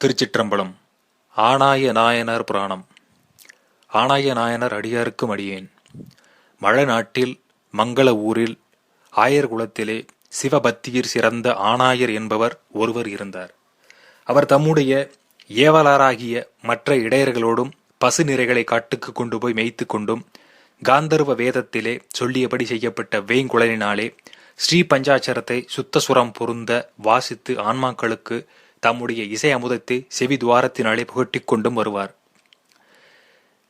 திருச்சிற்றம்பலம். ஆனாய நாயனார் புராணம். ஆனாய நாயனார் அடியார்க்கும் அடியேன். மழ நாட்டில் மங்கள ஊரில் ஆயர் குலத்திலே சிவபக்தியிற் சிறந்த ஆனாயர் என்பவர் ஒருவர் இருந்தார். அவர் தம்முடைய ஏவலாராகிய மற்ற இடையர்களோடும் பசு நிறைகளை காட்டுக்கு கொண்டு போய் மேய்த்து கொண்டும் காந்தர்வ வேதத்திலே சொல்லியபடி செய்யப்பட்ட வேங்குழலினாலே ஸ்ரீ பஞ்சாட்சரத்தை சுத்த சுரம் பொருந்த வாசித்து ஆன்மாக்களுக்கு தம்முடைய இசை அமுதத்தை செவி துவாரத்தினாலே புகட்டிக் கொண்டும் வருவார்.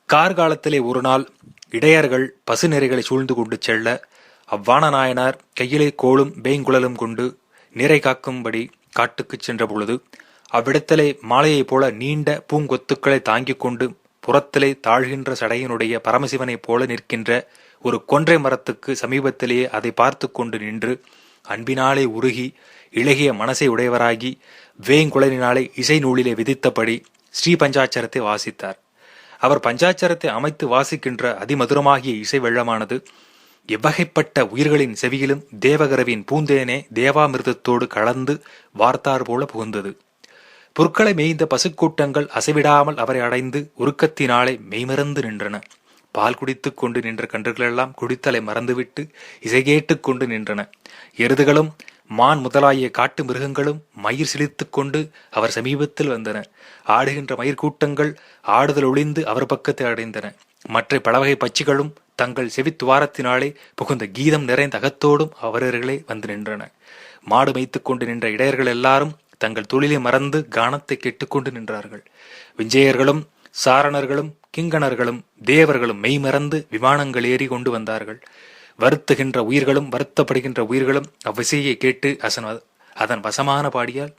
கார்காலத்திலே ஒரு நாள் இடையர்கள் பசு நிறைகளை சூழ்ந்து கொண்டு செல்ல அவ்வான நாயனார் கையிலே கோலும் வேங்குழலும் கொண்டு நிறை காக்கும்படி காட்டுக்குச் சென்ற பொழுது அவ்விடத்திலே மாலையைப் போல நீண்ட பூங்கொத்துக்களை தாங்கிக் கொண்டு புறத்திலே தாழ்கின்ற சடையினுடைய பரமசிவனைப் போல நிற்கின்ற ஒரு கொன்றை மரத்துக்கு சமீபத்திலேயே அதை பார்த்து கொண்டு நின்று அன்பினாலே உருகி இளகிய மனசை உடையவராகி வேங்குழலினாலே இசை நூலிலே விதித்தபடி ஸ்ரீ பஞ்சாட்சரத்தை வாசித்தார். அவர் பஞ்சாட்சரத்தை அமைத்து வாசிக்கின்ற அதிமதுரமாகிய இசை வெள்ளமானது எவ்வகைப்பட்ட உயிர்களின் செவியிலும் தேவகரவின் பூந்தேனே தேவாமிர்தத்தோடு கலந்து வார்த்தார் போல புகுந்தது. புற்களை மேய்ந்த பசுக்கூட்டங்கள் அசைவிடாமல் அவரை அடைந்து உருக்கத்தினாலே மெய்மறந்து நின்றன. பால் குடித்துக் கொண்டு நின்ற கன்றுகளெல்லாம் குடித்தலை மறந்துவிட்டு இசை கேட்டுக் கொண்டு நின்றன. எருதுகளும் மான் முதலாகிய காட்டு மிருகங்களும் மயிர் சிலித்துக் கொண்டு அவர் சமீபத்தில் வந்தன. ஆடுகின்ற மயிர்கூட்டங்கள் ஆடுதல் ஒளிந்து அவர் பக்கத்தை அடைந்தன. மற்ற பலவகை பட்சிகளும் தங்கள் செவித்துவாரத்தினாலே புகுந்த கீதம் நிறைந்த அகத்தோடும் அவரர்களே வந்து நின்றன. மாடு மேய்த்துக் கொண்டு நின்ற இடையர்கள் எல்லாரும் தங்கள் தொழிலை மறந்து கானத்தை கேட்டுக்கொண்டு நின்றார்கள். விஞ்சையர்களும் சாரணர்களும் கிங்கணர்களும் தேவர்களும் மெய்மறந்து விமானங்கள் ஏறி கொண்டு வந்தார்கள். வருத்துகின்ற உயிர்களும் வருத்தப்படுகின்ற உயிர்களும் அவ்விசையை கேட்டு அதன் வசமான பாடியால்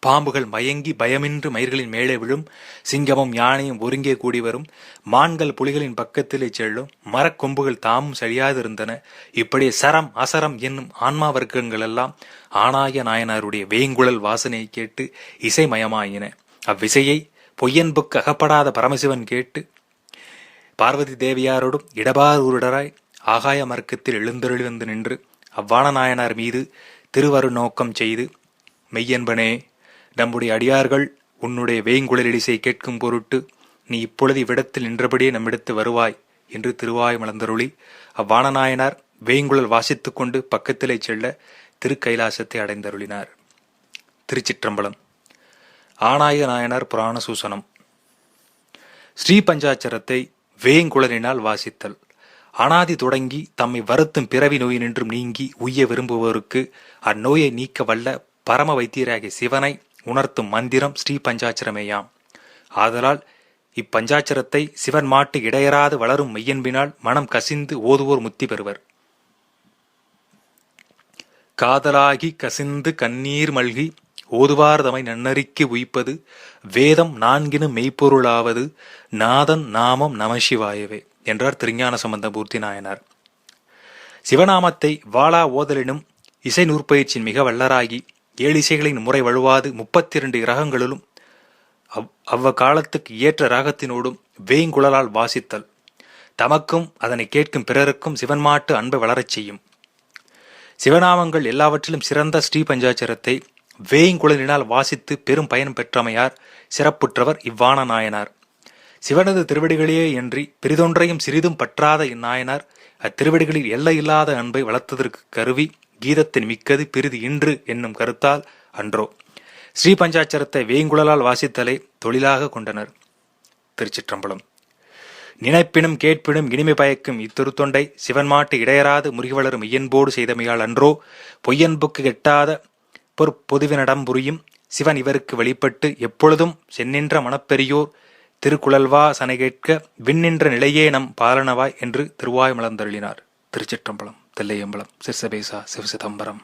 பாம்புகள் மயங்கி பயமின்றி மயிர்களின் மேலே விழும். சிங்கமும் யானையும் ஒருங்கே கூடி வரும். மான்கள் புலிகளின் பக்கத்திலே செல்லும். மரக்கொம்புகள் தாமும் சரியாதிருந்தன. இப்படி சரம் அசரம் என்னும் ஆன்மா வர்க்கங்கள் எல்லாம் ஆனாய நாயனாருடைய வேங்குழல் வாசனையை கேட்டு இசைமயமாயின. அவ்விசையை பொய்யன்புக்கு அகப்படாத பரமசிவன் கேட்டு பார்வதி தேவியாரோடும் இடபாரூடராய் ஆகாய மர்க்கத்தில் எழுந்தருளி வந்து நின்று அவ்வான நாயனார் மீது திருவரு நோக்கம் செய்து, மெய்யன்பனே, நம்முடைய அடியார்கள் உன்னுடைய வேங்குழலிசை கேட்கும் பொருட்டு நீ இப்பொழுது இவ்விடத்தில் நின்றபடியே நம்மிடத்து வருவாய் என்று திருவாய் மலர்ந்தருளி அவ்வான நாயனார் வேங்குழல் வாசித்துக் கொண்டு பக்கத்திலே செல்ல திருக்கைலாசத்தை அடைந்தருளினார். திருச்சிற்றம்பலம். ஆனாய நாயனார் புராண சூசனம். ஸ்ரீ பஞ்சாட்சரத்தை வேங்குழலினால் வாசித்தல். அனாதி தொடங்கி தம்மை வருத்தும் பிறவி நோய் நின்றும் நீங்கி உய்ய விரும்புவோருக்கு அந்நோயை நீக்க வல்ல பரம வைத்தியராகிய சிவனை உணர்த்தும் மந்திரம் ஸ்ரீ பஞ்சாட்சரமேயாம். ஆதலால் இப்பஞ்சாட்சரத்தை சிவன் மாட்டு இடையராது வளரும் மெய்யன்பினால் மனம் கசிந்து ஓதுவோர் முத்தி பெறுவர். காதலாகி கசிந்து கண்ணீர் மல்கி ஓதுவார் தமை நன்னறிக்கு உய்ப்பது வேதம் நான்கினும் மெய்ப்பொருளாவது நாதன் நாமம் நமசிவாயவே என்றார் திருஞான சம்பந்தமூர்த்தி நாயனார். சிவநாமத்தை வாளா ஓதலினும் இசை நூற்பயிற்சியின் மிக வல்லராகி 7 இசைகளின் முறை வழுவாது 32 இரகங்களிலும் அவ்வக்காலத்துக்கு ஏற்ற ராகத்தினோடும் வேங்குழலால் வாசித்தல் தமக்கும் அதனை கேட்கும் பிறருக்கும் சிவன்மாட்டு அன்பை வளரச் செய்யும். சிவநாமங்கள் எல்லாவற்றிலும் சிறந்த ஸ்ரீ பஞ்சாட்சரத்தை வேங்குழலினால் வாசித்து பெரும் பயன் பெற்றமையார் சிறப்புற்றவர் இவ்வான நாயனார். சிவனது திருவடிகளே என்று பெரிதொன்றையும் சிறிதும் பற்றாத இந்நாயனார் அத்திருவடிகளில் எல்லையில்லாத அன்பை வளர்த்ததற்கு கருவி கீதத்தின் மிக்கது பிரிது இன்று என்னும் கருத்தால் அன்றோ ஸ்ரீ பஞ்சாட்சரத்தை வேங்குழலால் வாசித்தலை தொழிலாக கொண்டனர். திருச்சிற்றம்பலம். நினைப்பினும் கேட்பினும் இனிமை பயக்கும் இத்திருத்தொண்டை சிவன்மாட்டு இடையராது முருகி வளரும் இயன்போடு செய்தமையால் அன்றோ பொய்யன்புக்கு கெட்டாத பொதுவினிடம் புரியும் சிவன் இவருக்கு வெளிப்பட்டு எப்பொழுதும் சென்னின்ற மனப்பெரியோர் திருக்குழல்வா சனை கேட்க விண்ணின்ற நிலையே நம் பாலனவாய் என்று திருவாய் மலர்ந்தருளினார். திருச்சிற்றம்பலம். தில்லையம்பலம். சிற்சபேசா சிவசிதம்பரம்.